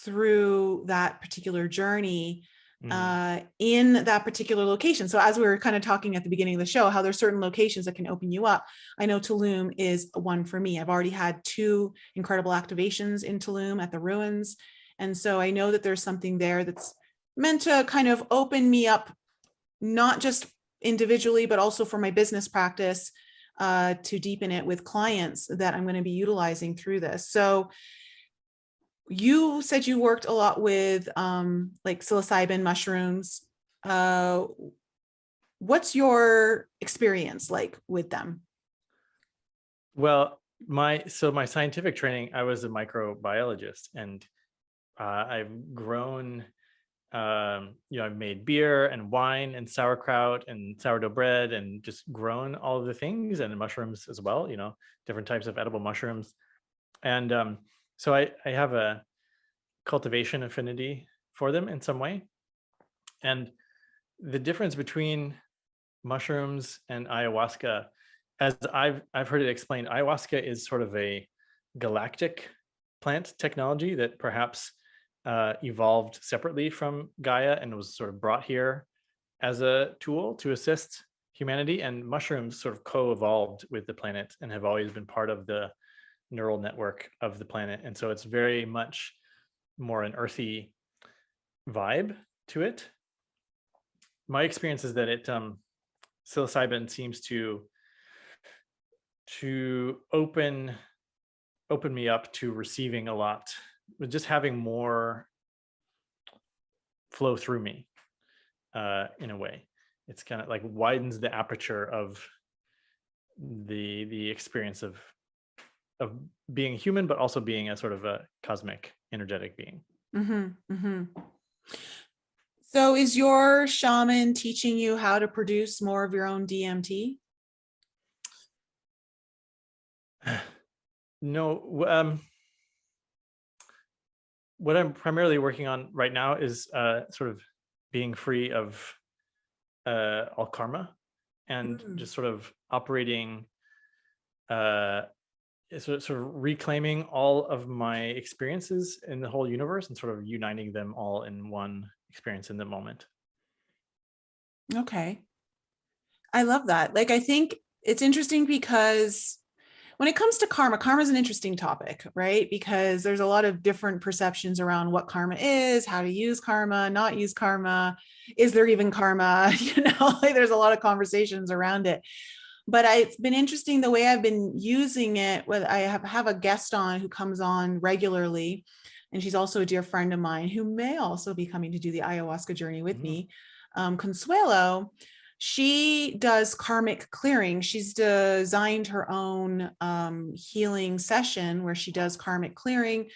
through that particular journey in that particular location. So as we were kind of talking at the beginning of the show, how there's certain locations that can open you up. I know Tulum is one for me. I've already had 2 incredible activations in Tulum at the ruins. And so I know that there's something there that's meant to kind of open me up, not just individually, but also for my business practice, to deepen it with clients that I'm going to be utilizing through this. So you said you worked a lot with like psilocybin mushrooms. What's your experience like with them? Well, my scientific training, I was a microbiologist, and I've grown, I've made beer and wine and sauerkraut and sourdough bread and just grown all of the things, and mushrooms as well, different types of edible mushrooms. And so I have a cultivation affinity for them in some way. And the difference between mushrooms and ayahuasca, as I've heard it explained, ayahuasca is sort of a galactic plant technology that perhaps evolved separately from Gaia and was sort of brought here as a tool to assist humanity. And mushrooms sort of co-evolved with the planet and have always been part of the neural network of the planet. And so it's very much more an earthy vibe to it. My experience is that psilocybin seems to open me up to receiving a lot, with just having more flow through me in a way. It's kind of like widens the aperture of the experience of being human, but also being a sort of a cosmic energetic being. Mm-hmm, mm-hmm. So is your shaman teaching you how to produce more of your own DMT? No. What I'm primarily working on right now is sort of being free of all karma, and just sort of operating, sort of reclaiming all of my experiences in the whole universe and sort of uniting them all in one experience in the moment. Okay. I love that. Like, I think it's interesting because when it comes to karma is an interesting topic, right? Because there's a lot of different perceptions around what karma is, how to use karma, not use karma. Is there even karma? Like there's a lot of conversations around it. But it's been interesting the way I've been using it. I have a guest on who comes on regularly, and she's also a dear friend of mine who may also be coming to do the ayahuasca journey with me, Consuelo. She does karmic clearing. She's designed her own healing session where she does karmic clearing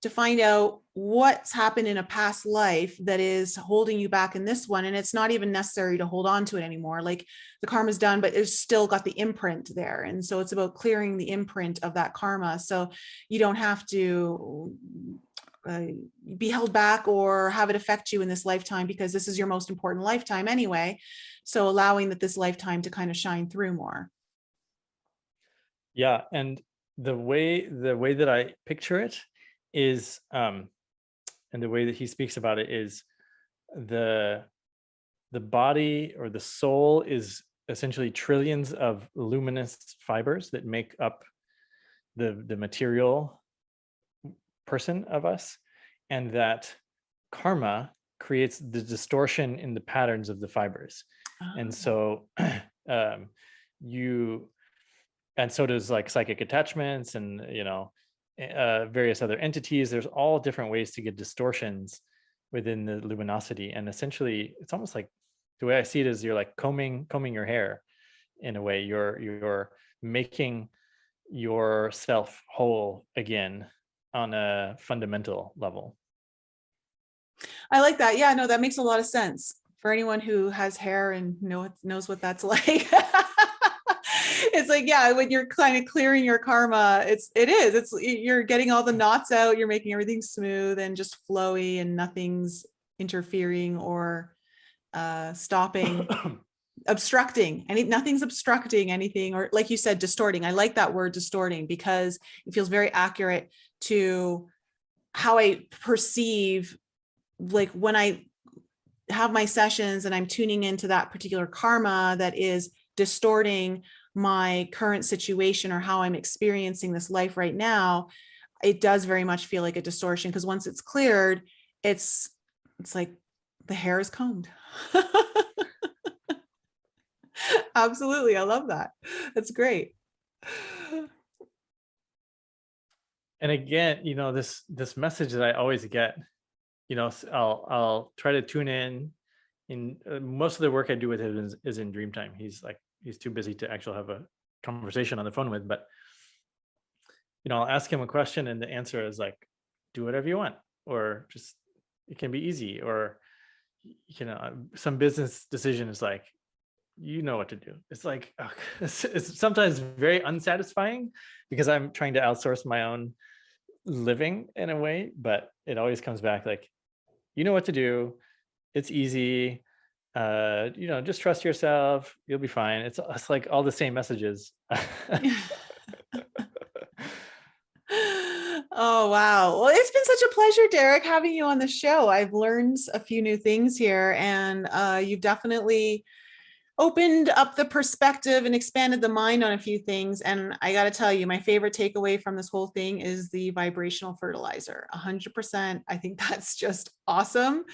to find out what's happened in a past life that is holding you back in this one. And it's not even necessary to hold on to it anymore. Like the karma's done, but it's still got the imprint there. And so it's about clearing the imprint of that karma. So you don't have to be held back or have it affect you in this lifetime, because this is your most important lifetime anyway. So allowing that this lifetime to kind of shine through more. Yeah. And the way that I picture it is, and the way that he speaks about it is the body or the soul is essentially trillions of luminous fibers that make up the material person of us, and that karma creates the distortion in the patterns of the fibers. And so and so does like psychic attachments and, various other entities. There's all different ways to get distortions within the luminosity. And essentially it's almost like, the way I see it is you're like combing your hair in a way. You're making yourself whole again on a fundamental level. I like that. Yeah, no, that makes a lot of sense for anyone who has hair and knows what that's like. It's like, yeah, when you're kind of clearing your karma, you're getting all the knots out, you're making everything smooth and just flowy, and nothing's interfering or stopping, obstructing, and nothing's obstructing anything, or like you said, distorting. I like that word, distorting, because it feels very accurate to how I perceive, like when I have my sessions and I'm tuning into that particular karma that is distorting my current situation or how I'm experiencing this life right now. It does very much feel like a distortion, because once it's cleared, it's like the hair is combed. Absolutely. I love that. That's great. And again, this message that I always get, I'll try to tune in most of the work I do with him is in dream time. He's too busy to actually have a conversation on the phone with, but I'll ask him a question and the answer is like, do whatever you want, or just, it can be easy, or some business decision is like, what to do. It's like, it's sometimes very unsatisfying because I'm trying to outsource my own living in a way, but it always comes back like, what to do. It's easy. Just trust yourself. You'll be fine. It's like all the same messages. Oh, wow. Well, it's been such a pleasure, Derek, having you on the show. I've learned a few new things here, and you've definitely opened up the perspective and expanded the mind on a few things. And I got to tell you, my favorite takeaway from this whole thing is the vibrational fertilizer. 100%. I think that's just awesome.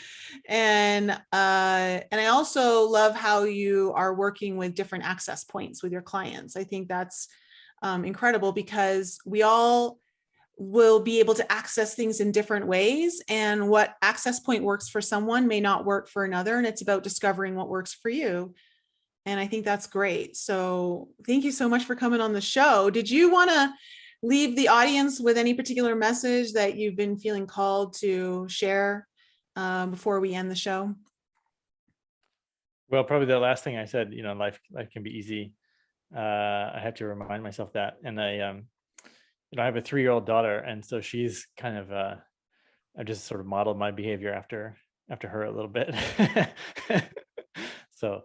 And I also love how you are working with different access points with your clients. I think that's incredible, because we all will be able to access things in different ways, and what access point works for someone may not work for another. And it's about discovering what works for you. And I think that's great. So thank you so much for coming on the show. Did you want to leave the audience with any particular message that you've been feeling called to share before we end the show? Well, probably the last thing I said, life can be easy. I have to remind myself that. And I have a 3-year-old daughter. And so she's kind of, I just sort of modeled my behavior after her a little bit. So,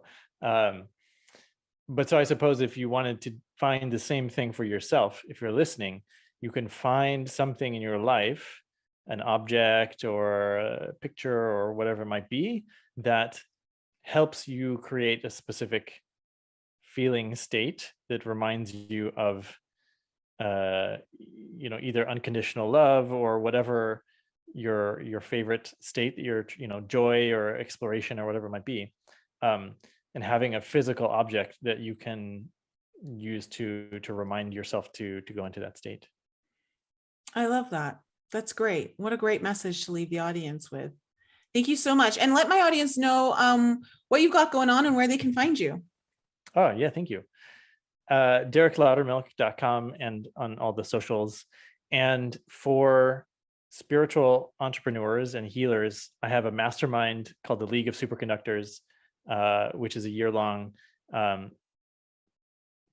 but so I suppose if you wanted to find the same thing for yourself, if you're listening, you can find something in your life, an object or a picture or whatever it might be, that helps you create a specific feeling state that reminds you of, either unconditional love or whatever your favorite state, your, joy or exploration or whatever it might be. And having a physical object that you can use to remind yourself to go into that state. I love that. That's great. What a great message to leave the audience with. Thank you so much. And let my audience know what you've got going on and where they can find you. Oh, yeah. Thank you. Loudermilk.com and on all the socials. And for spiritual entrepreneurs and healers, I have a mastermind called the League of Superconductors, which is a year-long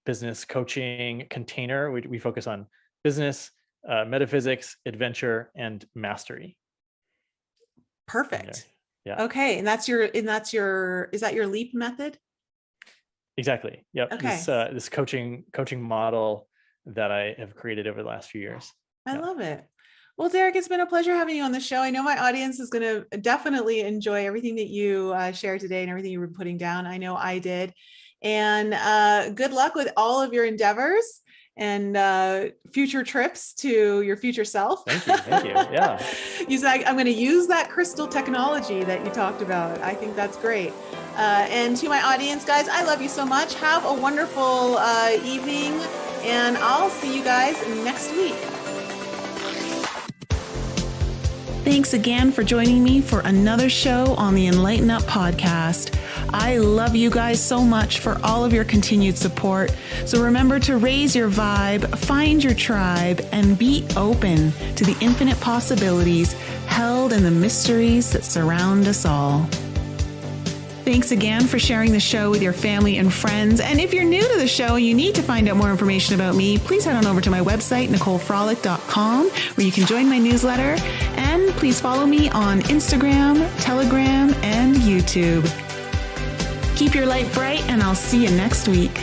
business coaching container. We focus on business, metaphysics, adventure, and mastery. Perfect. Yeah. Okay. And is that your LEAP method? Exactly. Yep. Okay. This coaching model that I have created over the last few years. I love it. Well, Derek, it's been a pleasure having you on the show. I know my audience is going to definitely enjoy everything that you shared today and everything you were putting down. I know I did. And good luck with all of your endeavors. and future trips to your future self. Thank you. Thank you. Yeah. You said, I'm going to use that crystal technology that you talked about. I think that's great. And to my audience, guys, I love you so much. Have a wonderful evening, and I'll see you guys next week. Thanks again for joining me for another show on the Enlighten Up podcast. I love you guys so much for all of your continued support. So remember to raise your vibe, find your tribe, and be open to the infinite possibilities held in the mysteries that surround us all. Thanks again for sharing the show with your family and friends. And if you're new to the show and you need to find out more information about me, please head on over to my website, NicoleFrolick.com, where you can join my newsletter. And please follow me on Instagram, Telegram, and YouTube. Keep your light bright, and I'll see you next week.